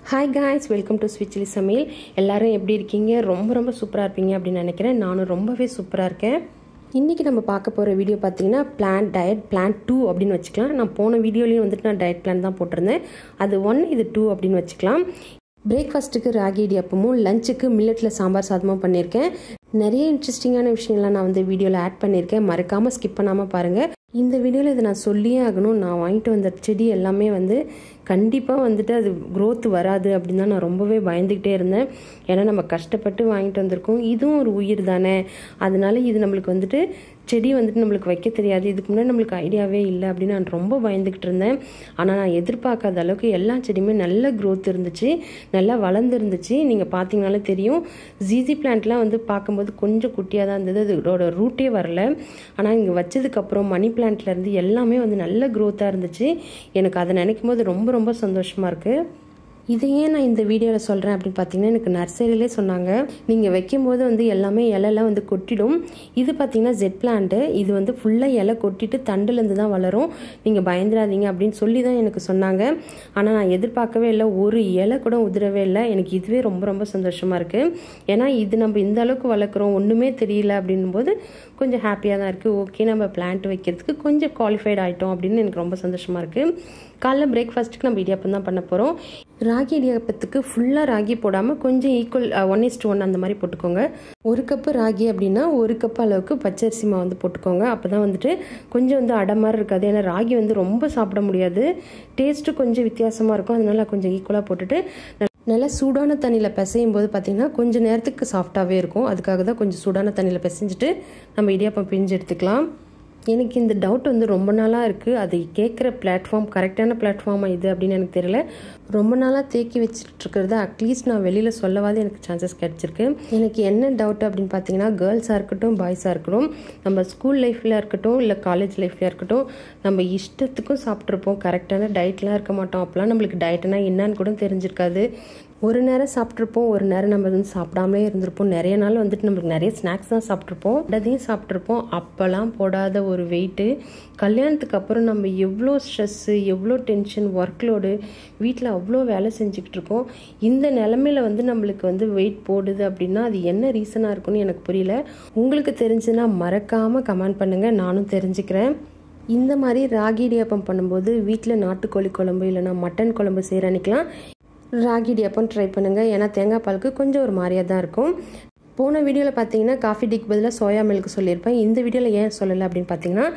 Hi guys, welcome to sweet chilli சமையல். எல்லாரும் எப்படி இருக்கீங்க? ரொம்ப சூப்பராக இருப்பீங்க அப்படின்னு நினைக்கிறேன். நானும் ரொம்பவே சூப்பராக இருக்கேன். இன்றைக்கி நம்ம பார்க்க போகிற வீடியோ பார்த்தீங்கன்னா டயட் பிளான் 2 அப்படின்னு வச்சுக்கலாம். நான் போன வீடியோலையும் வந்துட்டு நான் டயட் பிளான் தான் போட்டிருந்தேன். அது 1, இது 2 அப்படின்னு வச்சுக்கலாம். பிரேக்ஃபாஸ்ட்டுக்கு ராகி இடியாப்பமும், லஞ்சுக்கு மில்லட்டில் சாம்பார் சாதமும் பண்ணியிருக்கேன். நிறைய இன்ட்ரெஸ்டிங்கான விஷயங்கள்லாம் நான் வந்து வீடியோவில் ஆட் பண்ணியிருக்கேன். மறக்காமல் ஸ்கிப் பண்ணாமல் பாருங்கள். இந்த வீடியோவில் இதை நான் சொல்லியே ஆகணும். நான் வாங்கிட்டு வந்த செடி எல்லாமே வந்து கண்டிப்பாக வந்துட்டு அது க்ரோத் வராது அப்படின்னு தான் நான் ரொம்பவே பயந்துக்கிட்டே இருந்தேன். ஏன்னா நம்ம கஷ்டப்பட்டு வாங்கிட்டு வந்திருக்கோம். இதுவும் ஒரு உயிர் தானே, அதனால இது நம்மளுக்கு வந்துட்டு செடி வந்துட்டு நம்மளுக்கு வைக்க தெரியாது, இதுக்கு முன்னாடி நம்மளுக்கு ஐடியாவே இல்லை அப்படின்னு நான் ரொம்ப பயந்துக்கிட்டு இருந்தேன். ஆனால் நான் எதிர்பார்க்காத அளவுக்கு எல்லா செடியுமே நல்ல க்ரோத் இருந்துச்சு, நல்லா வளர்ந்துருந்துச்சு. நீங்கள் பார்த்தீங்கனாலே தெரியும். ஜிசி பிளான்ட்லாம் வந்து பார்க்கும்போது கொஞ்சம் குட்டியாக தான் இருந்தது, அதோட ரூட்டே வரல. ஆனால் இங்கே வச்சதுக்கப்புறம் மணி பிளான்ட்லேருந்து எல்லாமே வந்து நல்ல க்ரோத்தாக இருந்துச்சு. எனக்கு அதை நினைக்கும் போது ரொம்ப சந்தோஷமாக இருக்குது. இதையே நான் இந்த வீடியோவில் சொல்கிறேன் அப்படின்னு பார்த்தீங்கன்னா, எனக்கு நர்சரியிலே சொன்னாங்க, நீங்கள் வைக்கும்போது வந்து எல்லாமே இலையெல்லாம் வந்து கொட்டிடும். இது பார்த்தீங்கன்னா ஜெட் பிளான்ட்டு, இது வந்து ஃபுல்லாக இலை கொட்டிட்டு தண்டுலேருந்து தான் வளரும், நீங்கள் பயந்துடாதீங்க அப்படின்னு சொல்லி தான் எனக்கு சொன்னாங்க. ஆனால் நான் எதிர்பார்க்கவே இல்லை, ஒரு இலை கூட உதிரவே இல்லை. எனக்கு இதுவே ரொம்ப சந்தோஷமாக இருக்குது. ஏன்னா இது நம்ம இந்த அளவுக்கு வளர்க்குறோம், ஒன்றுமே தெரியல அப்படின்னும்போது கொஞ்சம் ஹாப்பியாக தான் இருக்குது. ஓகே, நம்ம பிளான்ட் வைக்கிறதுக்கு கொஞ்சம் குவாலிஃபைட் ஆகிட்டோம் அப்படின்னு எனக்கு ரொம்ப சந்தோஷமாக இருக்குது. காலைல பிரேக்ஃபாஸ்ட்டுக்கு நம்ம இடியாப்பம் தான் பண்ண போகிறோம். ராகி இடியாப்பத்துக்கு ஃபுல்லாக ராகி போடாமல் கொஞ்சம் ஈக்குவல் 1:1 அந்த மாதிரி போட்டுக்கோங்க. 1 கப்பு ராகி அப்படின்னா 1 கப் அளவுக்கு பச்சரிசி மாவு வந்து போட்டுக்கோங்க. அப்போ தான் வந்துட்டு கொஞ்சம் வந்து அடை மாதிரி இருக்காது. ஏன்னா ராகி வந்து ரொம்ப சாப்பிட முடியாது, டேஸ்ட்டு கொஞ்சம் வித்தியாசமாக இருக்கும். அதனால கொஞ்சம் ஈக்குவலாக போட்டுட்டு நல்லா சூடான தண்ணியில் பிசையும் போது பார்த்திங்கன்னா கொஞ்சம் நேரத்துக்கு சாஃப்டாகவே இருக்கும். அதுக்காக தான் கொஞ்சம் சூடான தண்ணியில் பிசைஞ்சிட்டு நம்ம இடியாப்பம் பிழிஞ்சு எடுத்துக்கலாம். எனக்கு இந்த டவுட் வந்து ரொம்ப நாளாக இருக்குது, அது கேட்குற பிளாட்ஃபார்ம் கரெக்டான பிளாட்ஃபார்மா இது அப்படின்னு எனக்கு தெரியல. ரொம்ப நாளாக தேக்கி வச்சுட்ருக்கிறத அட்லீஸ்ட் நான் வெளியில் சொல்லவாது எனக்கு சான்சஸ் கிடச்சிருக்கு. எனக்கு என்ன டவுட் அப்படின்னு பார்த்தீங்கன்னா, கேர்ள்ஸாக இருக்கட்டும் பாய்ஸாக இருக்கட்டும், நம்ம ஸ்கூல் லைஃப்பில் இருக்கட்டும் இல்லை காலேஜ் லைஃப்லையாக இருக்கட்டும், நம்ம இஷ்டத்துக்கும் சாப்பிட்ருப்போம், கரெக்டான டயட்லாம் இருக்க மாட்டோம். அப்போலாம் நம்மளுக்கு டயட்னா என்னன்னு கூட தெரிஞ்சிருக்காது. ஒரு நேரம் சாப்பிட்ருப்போம், ஒரு நேரம் நம்ம வந்து சாப்பிடாமலே இருந்திருப்போம். நிறைய நாள் வந்துட்டு நம்மளுக்கு நிறைய ஸ்நாக்ஸ் தான் சாப்பிட்ருப்போம், அதையும் சாப்பிட்ருப்போம். அப்போல்லாம் போடாத ஒரு வெயிட்டு கல்யாணத்துக்கு அப்புறம் நம்ம எவ்வளோ ஸ்ட்ரெஸ்ஸு, எவ்வளோ டென்ஷன், ஒர்க்லோடு, வீட்டில் அவ்வளோ வேலை செஞ்சுக்கிட்டு இருக்கோம். இந்த நிலமையில வந்து நம்மளுக்கு வந்து வெயிட் போடுது அப்படின்னா அது என்ன ரீசனாக இருக்குன்னு எனக்கு புரியல. உங்களுக்கு தெரிஞ்சுன்னா மறக்காமல் கமெண்ட் பண்ணுங்கள், நானும் தெரிஞ்சுக்கிறேன். இந்த மாதிரி ராகி இடியாப்பம் பண்ணும்போது வீட்டில் நாட்டுக்கோழி குழம்பு இல்லைனா மட்டன் குழம்பு செய்கிற அன்றைக்கெலாம் ராகி இடியாப்பம் ட்ரை பண்ணுங்கள். ஏன்னா தேங்காய் பாலுக்கு கொஞ்சம் ஒரு மாதிரியாக தான் இருக்கும். போன வீடியோவில் பார்த்தீங்கன்னா காஃபி டீக்கு பதிலாக சோயா மில்க் சொல்லியிருப்பேன். இந்த வீடியோவில் ஏன் சொல்லலை அப்படின்னு பார்த்தீங்கன்னா,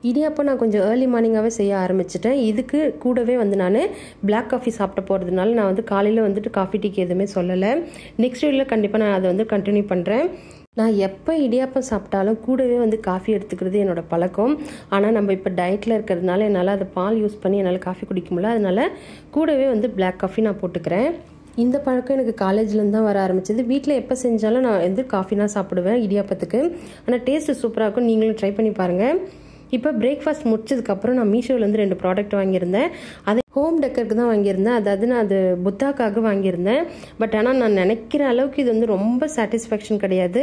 இடியாப்பம் நான் கொஞ்சம் ஏர்லி மார்னிங்காகவே செய்ய ஆரம்பிச்சிட்டேன். இதுக்கு கூடவே வந்து நான் பிளாக் காஃபி சாப்பிட்ட போகிறதுனால நான் வந்து காலையில் வந்துட்டு காஃபி டீக்கு எதுவுமே சொல்லலை. நெக்ஸ்ட் வீடியோவில் கண்டிப்பாக நான் அதை வந்து கண்டினியூ பண்ணுறேன். நான் எப்போ இடியாப்பம் சாப்பிட்டாலும் கூடவே வந்து காஃபி எடுத்துக்கிறது என்னோடய பழக்கம். ஆனால் நம்ம இப்போ டயட்டில் இருக்கிறதுனால என்னால் அதை பால் யூஸ் பண்ணி என்னால் காஃபி குடிக்க முடியல. அதனால் கூடவே வந்து பிளாக் காஃபி நான் போட்டுக்கிறேன். இந்த பழக்கம் எனக்கு காலேஜ்லேருந்து தான் வர ஆரம்பிச்சது. வீட்டில் எப்போ செஞ்சாலும் நான் வந்து காஃபி தான் சாப்பிடுவேன் இடியாப்பத்துக்கு. ஆனால் டேஸ்ட்டு சூப்பராக இருக்கும், நீங்களும் ட்ரை பண்ணி பாருங்கள். இப்போ பிரேக்ஃபாஸ்ட் முடிச்சதுக்கப்புறம் நான் மீஷோவிலேருந்து 2 ப்ராடக்ட் வாங்கியிருந்தேன். அதை ஹோம் டெக்கருக்கு தான் வாங்கியிருந்தேன். அதாவது நான் அது புத்தாக்காக வாங்கியிருந்தேன். பட் ஆனால் நான் நினைக்கிற அளவுக்கு இது வந்து ரொம்ப சாட்டிஸ்ஃபேக்ஷன் கிடையாது.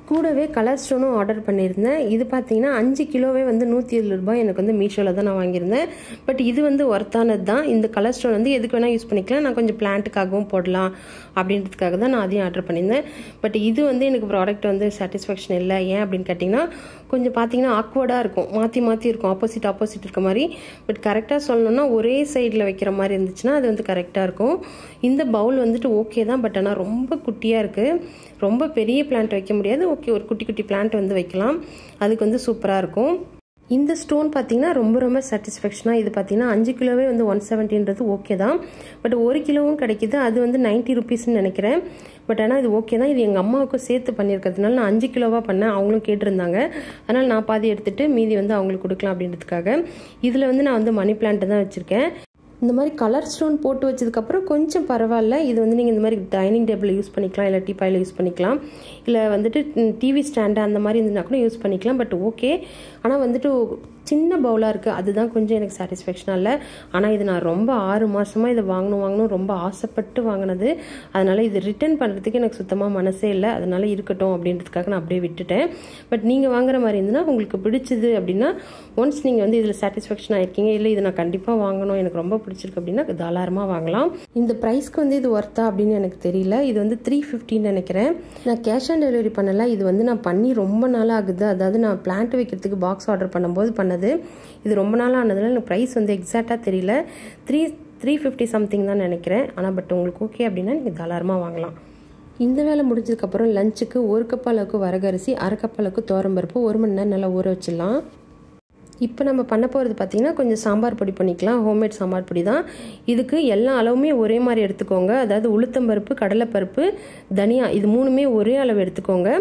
கூடவே கலர் ஸ்டோனும் ஆர்டர் பண்ணியிருந்தேன். இது பார்த்தீங்கன்னா 5 கிலோவே வந்து 107 ரூபாய் எனக்கு வந்து மீஷோவில் தான் நான் வாங்கியிருந்தேன். பட் இது வந்து ஒர்த்தானது தான். இந்த கலர் ஸ்டோன் வந்து எதுக்கு வேணால் யூஸ் பண்ணிக்கலாம், நான் கொஞ்சம் பிளான்ட்டுக்காகவும் போடலாம் அப்படின்றதுக்காக தான் நான் அதையும் ஆர்டர் பண்ணியிருந்தேன். பட் இது வந்து எனக்கு ப்ராடக்ட் வந்து சாட்டிஸ்ஃபேக்ஷன் இல்லை. ஏன் அப்படின்னு கேட்டிங்கன்னா, கொஞ்சம் பார்த்தீங்கன்னா ஆக்வர்டாக இருக்கும், மாற்றி இருக்கும், ஆப்போசிட் இருக்க மாதிரி. பட் கரெக்டாக சொல்லணும்னா ஒரே சைடில் வைக்கிற மாதிரி இருந்துச்சுன்னா அது வந்து கரெக்டாக இருக்கும். இந்த பவுல் வந்துட்டு ஓகே தான், பட் ஆனால் ரொம்ப குட்டியாக இருக்குது. ரொம்ப பெரிய பிளான்ட் வைக்க முடியாது. ஓகே, ஒரு குட்டி பிளான்ட் வந்து வைக்கலாம், அதுக்கு வந்து சூப்பராக இருக்கும். இந்த ஸ்டோன் பார்த்தீங்கன்னா ரொம்ப சாட்டிஸ்ஃபேக்ஷனாக. இது பார்த்தீங்கன்னா 5 கிலோவே வந்து 170 ஓகே தான். பட் 1 கிலோவும் கிடைக்கிது, அது வந்து 90 ருபீஸ்ன்னு நினைக்கிறேன். பட் ஆனால் இது ஓகே தான். இது எங்கள் அம்மாவுக்கும் சேர்த்து பண்ணியிருக்கிறதுனால நான் 5 கிலோவாக பண்ணேன். அவங்களும் கேட்டிருந்தாங்க, அதனால் நான் பாதி எடுத்துகிட்டு மீதி வந்து அவங்களுக்கு கொடுக்கலாம் அப்படின்றதுக்காக. இதில் வந்து நான் வந்து மணி பிளான்ட்டு தான் வச்சுருக்கேன். இந்த மாதிரி கலர் ஸ்டோன் போட்டு வச்சதுக்கப்புறம் கொஞ்சம் பரவாயில்ல. இது வந்து நீங்கள் இந்த மாதிரி டைனிங் டேபிளில் யூஸ் பண்ணிக்கலாம், இல்லை டீப்பாயில் யூஸ் பண்ணிக்கலாம், இல்லை வந்துட்டு டிவி ஸ்டாண்டு அந்த மாதிரி இருந்துன்னா கூட யூஸ் பண்ணிக்கலாம். But okay. ஆனால் வந்துட்டு சின்ன பவுலாக இருக்குது, அதுதான் கொஞ்சம் எனக்கு சாட்டிஸ்ஃபேக்ஷனாக இல்லை. ஆனால் இது நான் ரொம்ப 6 மாதமாக இதை வாங்கணும் ரொம்ப ஆசைப்பட்டு வாங்கினது. அதனால் இது ரிட்டர்ன் பண்ணுறதுக்கு எனக்கு சுத்தமாக மனசே இல்லை. அதனால் இருக்கட்டும் அப்படின்றதுக்காக நான் அப்படியே விட்டுட்டேன். பட் நீங்கள் வாங்குற மாதிரி இருந்துன்னா உங்களுக்கு பிடிச்சிது அப்படின்னா, ஒன்ஸ் நீங்கள் வந்து இதில் சாட்டிஸ்ஃபேக்ஷன் ஆகிருக்கீங்க, இல்லை இதை நான் கண்டிப்பாக வாங்கணும், எனக்கு ரொம்ப பிடிச்சிருக்கு அப்படின்னா தாராளமாக வாங்கலாம். இந்த ப்ரைஸ்க்கு வந்து இது ஒர்த்தா அப்படின்னு எனக்கு தெரியல. இது வந்து 350 நினைக்கிறேன். நான் கேஷ் ஆன் டெலிவரி பண்ணலை. இது வந்து நான் பண்ணி ரொம்ப நாள் ஆகுது. அதாவது நான் பிளான்ட் வைக்கிறதுக்கு பாக்ஸ் ஆர்டர் பண்ணும்போது பண்ணது. இது ரொம்ப நாள் ஆனதுனால எனக்கு ப்ரைஸ் வந்து எக்ஸாக்டாக தெரியல. 350 சம்திங் தான் நினைக்கிறேன். ஆனால் பட் உங்களுக்கு ஓகே அப்படின்னா நீங்கள் தாராளமாக வாங்கலாம். இந்த வேலை முடிஞ்சதுக்கப்புறம் லஞ்சுக்கு 1 கப் அளவுக்கு வரகரிசி, 1/2 கப் அளவுக்கு துவரம்பருப்பு 1 மணி நேரம் நல்லா ஊற வச்சிடலாம். இப்போ நம்ம பண்ண போகிறது பார்த்திங்கன்னா கொஞ்சம் சாம்பார் பொடி பண்ணிக்கலாம். ஹோம்மேட் சாம்பார் பொடி தான். இதுக்கு எல்லா அளவுமே ஒரே மாதிரி எடுத்துக்கோங்க. அதாவது உளுத்தம்பருப்பு, கடலைப்பருப்பு, தனியா இது 3மே ஒரே அளவு எடுத்துக்கோங்க.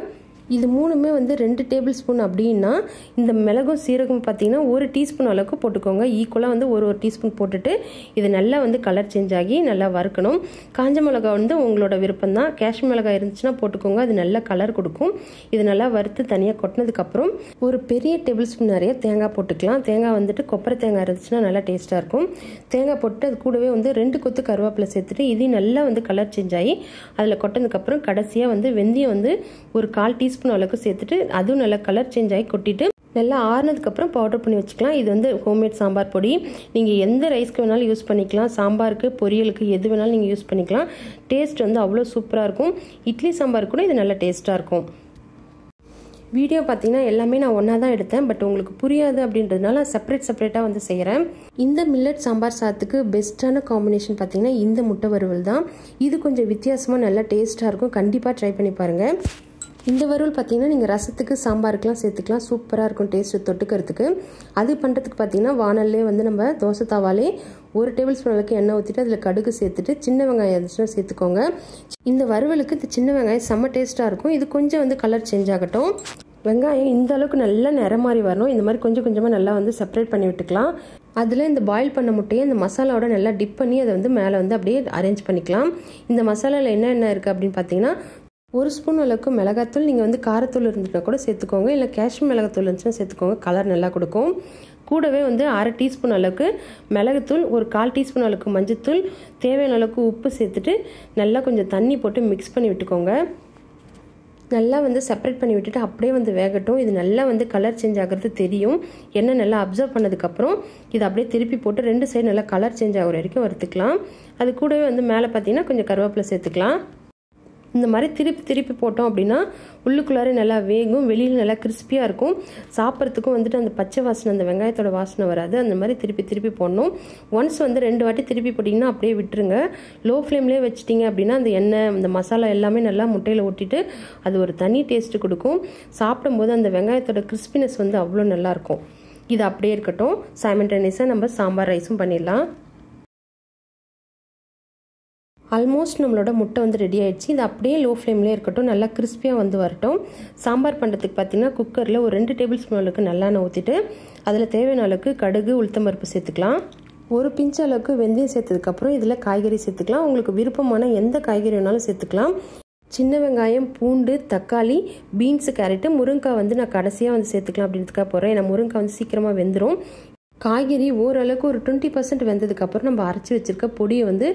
இது 3மே வந்து 2 டேபிள் ஸ்பூன் அப்படின்னா இந்த மிளகும் சீரகம் பார்த்தீங்கன்னா 1 டீஸ்பூன் அளவுக்கு போட்டுக்கோங்க. ஈக்குவலாக வந்து ஒரு டீஸ்பூன் போட்டுட்டு இது நல்லா வந்து கலர் சேஞ்ச் ஆகி நல்லா வறுக்கணும். காஞ்ச மிளகா வந்து உங்களோட விருப்பம் தான். காஷ்மீர் மிளகாய் இருந்துச்சுன்னா போட்டுக்கோங்க, அது நல்ல கலர் கொடுக்கும். இது நல்லா வறுத்து தனியாக கொட்டினதுக்கப்புறம் ஒரு பெரிய டேபிள் ஸ்பூன் நிறைய தேங்காய் போட்டுக்கலாம். தேங்காய் வந்துட்டு கொப்பரை தேங்காய் இருந்துச்சுன்னா நல்லா டேஸ்ட்டாக இருக்கும். தேங்காய் போட்டு அது கூடவே வந்து 2 கொத்து கருவேப்பிலை சேர்த்துட்டு இதையும் நல்லா வந்து கலர் சேஞ்ச் ஆகி அதில் கொட்டினதுக்கப்புறம் கடைசியாக வந்து வெந்தயம் வந்து ஒரு 1/4 டீஸ்பூன் அளவுக்கு சேர்த்துட்டு அதுவும் நல்லா கலர் சேஞ்ச் ஆகி கொட்டிட்டு நல்லா ஆறுனதுக்கப்புறம் பவுடர் பண்ணி வச்சுக்கலாம். இது வந்து ஹோம்மேட் சாம்பார் பொடி. நீங்கள் எந்த ரைஸ்க்கு வேணாலும் யூஸ் பண்ணிக்கலாம். சாம்பாருக்கு, பொரியலுக்கு எது வேணாலும் நீங்கள் யூஸ் பண்ணிக்கலாம். டேஸ்ட் வந்து அவ்வளோ சூப்பராக இருக்கும். இட்லி சாம்பார் கூட இது நல்ல டேஸ்ட்டாக இருக்கும். வீடியோ பார்த்தீங்கன்னா எல்லாமே நான் ஒன்றா தான் எடுத்தேன். பட் உங்களுக்கு புரியாது அப்படின்றதுனால செப்பரேட்டாக வந்து செய்கிறேன். இந்த மில்லட் சாம்பார் சாதத்துக்கு பெஸ்ட்டான காம்பினேஷன் பார்த்தீங்கன்னா இந்த முட்டை வறுவல் தான். இது கொஞ்சம் வித்தியாசமாக நல்லா டேஸ்ட்டாக இருக்கும். கண்டிப்பாக ட்ரை பண்ணி பாருங்கள். இந்த வறுவல் பார்த்தீங்கன்னா நீங்கள் ரசத்துக்கு, சாம்பாருக்குலாம் சேர்த்துக்கலாம். சூப்பராக இருக்கும் டேஸ்ட்டு தொட்டுக்கிறதுக்கு. அது பண்ணுறதுக்கு பார்த்தீங்கன்னா வானல்லே வந்து நம்ம தோசை தவாலே 1 டேபிள் ஸ்பூன் அளவுக்கு எண்ணெய் ஊற்றிட்டு அதில் கடுகு சேர்த்துட்டு சின்ன வெங்காயம் இருந்துச்சுன்னா சேர்த்துக்கோங்க. இந்த வறுவலுக்கு இந்த சின்ன வெங்காயம் செம்ம டேஸ்ட்டாக இருக்கும். இது கொஞ்சம் வந்து கலர் சேஞ்ச் ஆகட்டும். வெங்காயம் இந்த அளவுக்கு நல்லா நிற மாதிரி வரணும். இந்த மாதிரி கொஞ்சம் கொஞ்சமாக நல்லா வந்து செப்பரேட் பண்ணி விட்டுக்கலாம். அதில் இந்த பாயில் பண்ண முட்டையை இந்த மசாலாவோட நல்லா டிப் பண்ணி அதை வந்து மேலே வந்து அப்படியே அரேஞ்ச் பண்ணிக்கலாம். இந்த மசாலாவில் என்ன இருக்குது அப்படின்னு பார்த்தீங்கன்னா 1 ஸ்பூன் அளவுக்கு மிளகாத்தூள், நீங்கள் வந்து காரத்தூள் இருந்துட்டா கூட சேர்த்துக்கோங்க, இல்லை காஷ்மீர் மிளகாத்தூள் இருந்துச்சுன்னா சேர்த்துக்கோங்க, கலர் நல்லா கொடுக்கும். கூடவே வந்து 1/2 டீஸ்பூன் அளவுக்கு மிளகுத்தூள், ஒரு 1/4 டீஸ்பூன் அளவுக்கு மஞ்சத்தூள், தேவையான அளவுக்கு உப்பு சேர்த்துட்டு நல்லா கொஞ்சம் தண்ணி போட்டு மிக்ஸ் பண்ணி விட்டுக்கோங்க. நல்லா வந்து செப்பரேட் பண்ணி விட்டுட்டு அப்படியே வந்து வேகட்டும். இது நல்லா வந்து கலர் சேஞ்ச் ஆகிறது தெரியும். எண்ணெய் நல்லா அப்சர்வ் பண்ணதுக்கப்புறம் இதை அப்படியே திருப்பி போட்டு 2 சைடு நல்லா கலர் சேஞ்ச் ஆகிற வரைக்கும் வறுத்துக்கலாம். அது கூடவே வந்து மேலே பார்த்தீங்கன்னா கொஞ்சம் கருவேப்பிலை சேர்த்துக்கலாம். இந்த மாதிரி திருப்பி போட்டோம் அப்படின்னா உள்ளுக்குள்ளாரே நல்லா வேகும், வெளியில் நல்லா கிறிஸ்பியாக இருக்கும். சாப்பிட்றதுக்கும் வந்துட்டு அந்த பச்சை வாசனை, அந்த வெங்காயத்தோட வாசனை வராது. அந்த மாதிரி திருப்பி போடணும். ஒன்ஸ் வந்து 2 வாட்டி திருப்பி போட்டிங்கன்னா அப்படியே விட்டுருங்க. லோ ஃப்ளேம்லேயே வச்சிட்டிங்க அப்படின்னா அந்த எண்ணெய், அந்த மசாலா எல்லாமே நல்லா முட்டையில் ஒட்டிட்டு அது ஒரு தனி டேஸ்ட்டு கொடுக்கும். சாப்பிடும்போது அந்த வெங்காயத்தோட கிறிஸ்பினஸ் வந்து அவ்வளோ நல்லாயிருக்கும். இது அப்படியே இருக்கட்டும். சைமல்டேனியஸாக நம்ம சாம்பார் ரைஸும் பண்ணிடலாம். ஆல்மோஸ்ட் நம்மளோட முட்டை வந்து ரெடி ஆகிடுச்சு. இது அப்படியே லோ ஃப்ளேம்லேயே இருக்கட்டும், நல்லா கிறிஸ்பியாக வந்து வரட்டும். சாம்பார் பண்ணுறதுக்கு பார்த்தீங்கன்னா குக்கரில் ஒரு 2 டேபிள் ஸ்பூன் அளவுக்கு நல்லெண்ணெய் ஊற்றிட்டு அதில் தேவையான அளவுக்கு கடுகு, உளுத்தம்பருப்பு சேர்த்துக்கலாம். ஒரு பிஞ்சு அளவுக்கு வெந்தயம் சேர்த்ததுக்கப்புறம் இதில் காய்கறி சேர்த்துக்கலாம். உங்களுக்கு விருப்பமான எந்த காய்கறி வேணாலும் சேர்த்துக்கலாம். சின்ன வெங்காயம், பூண்டு, தக்காளி, பீன்ஸு, கேரட்டு, முருங்கைக்காய் வந்து நான் கடைசியாக வந்து சேர்த்துக்கலாம் அப்படின்றதுக்காக போகிறேன். ஏன்னா முருங்கைக்காய் வந்து சீக்கிரமாக வெந்துடும். காய்கறி ஓரளவுக்கு ஒரு 20% வெந்ததுக்கப்புறம் நம்ம அரைச்சி வச்சுருக்க பொடியை வந்து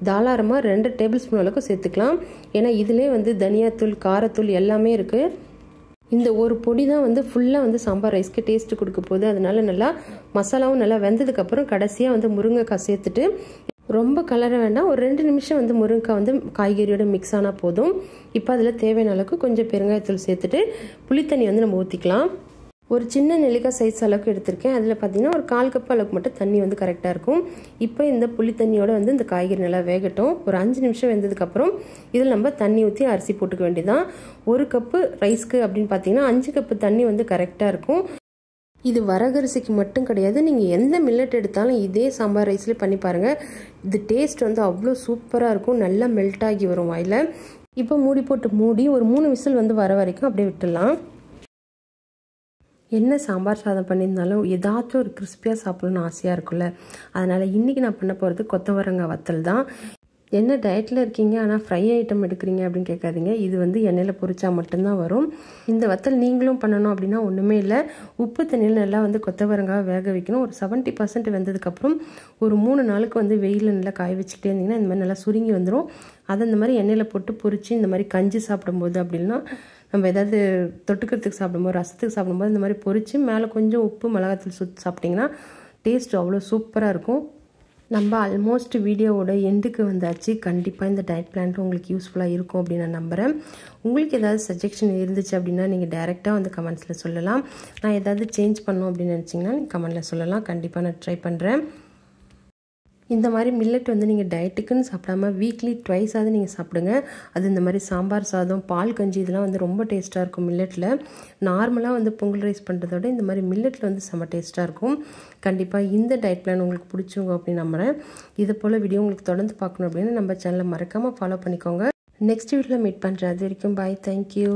தாராளமாக 2 டேபிள் ஸ்பூன் அளவுக்கு சேர்த்துக்கலாம். ஏன்னா இதிலே வந்து தனியாத்தூள், காரத்தூள் எல்லாமே இருக்குது. இந்த ஒரு பொடி தான் வந்து ஃபுல்லாக வந்து சாம்பார் ரைஸ்க்கு டேஸ்ட்டு கொடுக்க போகுது. அதனால நல்லா மசாலாவும் நல்லா வெந்ததுக்கப்புறம் கடைசியாக வந்து முருங்கைக்காய் சேர்த்துட்டு ரொம்ப கலர வேண்டாம், ஒரு 2 நிமிஷம் வந்து முருங்கைக்காய் வந்து காய்கறியோட மிக்ஸ் ஆனால் போதும். இப்போ அதில் தேவையான அளவுக்கு கொஞ்சம் பெருங்காயத்தூள் சேர்த்துட்டு புளித்தண்ணி வந்து நம்ம ஊற்றிக்கலாம். ஒரு சின்ன நெல்லிக்காய் சைஸ் அளவுக்கு எடுத்திருக்கேன். அதில் பார்த்தீங்கன்னா ஒரு 1/4 கப் அளவுக்கு மட்டும் தண்ணி வந்து கரெக்டாக இருக்கும். இப்போ இந்த புளி தண்ணியோட வந்து இந்த காய்கறி நல்லா வேகட்டும். ஒரு 5 நிமிஷம் வெந்ததுக்கப்புறம் இதில் நம்ம தண்ணி ஊற்றி அரிசி போட்டுக்க வேண்டியதான். 1 கப்பு ரைஸ்க்கு அப்படின்னு பார்த்தீங்கன்னா 5 கப்பு தண்ணி வந்து கரெக்டாக இருக்கும். இது வரகரிசிக்கு மட்டும் கிடையாது, நீங்கள் எந்த மில்லட் எடுத்தாலும் இதே சாம்பார் ரைஸ்லேயே பண்ணி பாருங்கள். இது டேஸ்ட் வந்து அவ்வளோ சூப்பராக இருக்கும், நல்லா மெல்ட் ஆகி வரும் வாயில். இப்போ மூடி போட்டு மூடி ஒரு 3 விசில் வந்து வர வரைக்கும் அப்படியே விட்டுடலாம். என்ன சாம்பார் சாதம் பண்ணியிருந்தாலும் ஏதாச்சும் ஒரு கிறிஸ்பியாக சாப்பிடணும்னு ஆசையாக இருக்கும்ல. அதனால் இன்றைக்கி நான் பண்ண போகிறது கொத்தவரங்காய் வத்தல் தான். என்ன டயட்டில் இருக்கீங்க ஆனால் ஃப்ரை ஐட்டம் எடுக்கிறீங்க அப்படின்னு கேட்காதீங்க. இது வந்து எண்ணெயில் பொரிச்சா மட்டும்தான் வரும். இந்த வத்தல் நீங்களும் பண்ணணும் அப்படின்னா ஒன்றுமே இல்லை. உப்பு தண்ணியில் நல்லா வந்து கொத்தவரங்காய் வேக வைக்கணும். ஒரு 70% வெந்ததுக்கப்புறம் ஒரு 3 நாளுக்கு வந்து வெயிலில் நல்லா காய வச்சுக்கிட்டே இருந்தீங்கன்னா இந்த மாதிரி நல்லா சுருங்கி வந்துடும். அதை இந்த மாதிரி எண்ணெயில் போட்டு பொரித்து இந்த மாதிரி கஞ்சி சாப்பிடும்போது அப்படின்னா நம்ம ஏதாவது தொட்டுக்கிறதுக்கு சாப்பிடும்போது ரசத்துக்கு சாப்பிடும்போது இந்த மாதிரி பொரித்து மேலே கொஞ்சம் உப்பு மிளகாத்தூள் சாப்பிட்டிங்கன்னா டேஸ்ட் அவ்வளோ சூப்பராக இருக்கும். நம்ம ஆல்மோஸ்ட் வீடியோவோட எண்டுக்கு வந்தாச்சு. கண்டிப்பாக இந்த டயட் பிளான் உங்களுக்கு யூஸ்ஃபுல்லாக இருக்கும் அப்படின்னு நான் நம்புகிறேன். உங்களுக்கு ஏதாவது சஜெஷன் இருந்துச்சு அப்படின்னா நீங்கள் டைரெக்டாக வந்து கமெண்ட்ஸில் சொல்லலாம். நான் ஏதாவது சேஞ்ச் பண்ணணும் அப்படின்னு நினச்சிங்கன்னா நீங்கள் கமெண்ட்டில் சொல்லலாம். கண்டிப்பாக நான் ட்ரை பண்ணுறேன். இந்த மாதிரி மில்லட் வந்து நீங்கள் டயட்டுக்குன்னு சாப்பிடாம வீக்லி ட்வைஸாவது நீங்கள் சாப்பிடுங்க. அது இந்த மாதிரி சாம்பார் சாதம், பால் கஞ்சி இதெல்லாம் வந்து ரொம்ப டேஸ்ட்டாக இருக்கும் மில்லட்டில். நார்மலாக வந்து பொங்கல் ரைஸ் பண்ணுறதோட இந்த மாதிரி மில்லட்டில் வந்து செம்ம டேஸ்ட்டாக இருக்கும். கண்டிப்பாக இந்த டயட் பிளான் உங்களுக்கு பிடிச்சவங்க அப்படின்னு நம்புகிறேன். இது போல் வீடியோ உங்களுக்கு தொடர்ந்து பார்க்கணும் அப்படின்னு நம்ம சேனலை மறக்காமல் ஃபாலோ பண்ணிக்கோங்க. நெக்ஸ்ட் வீடியோவில் மீட் பண்ணுறேன். அது வரைக்கும் பாய். தேங்க்யூ.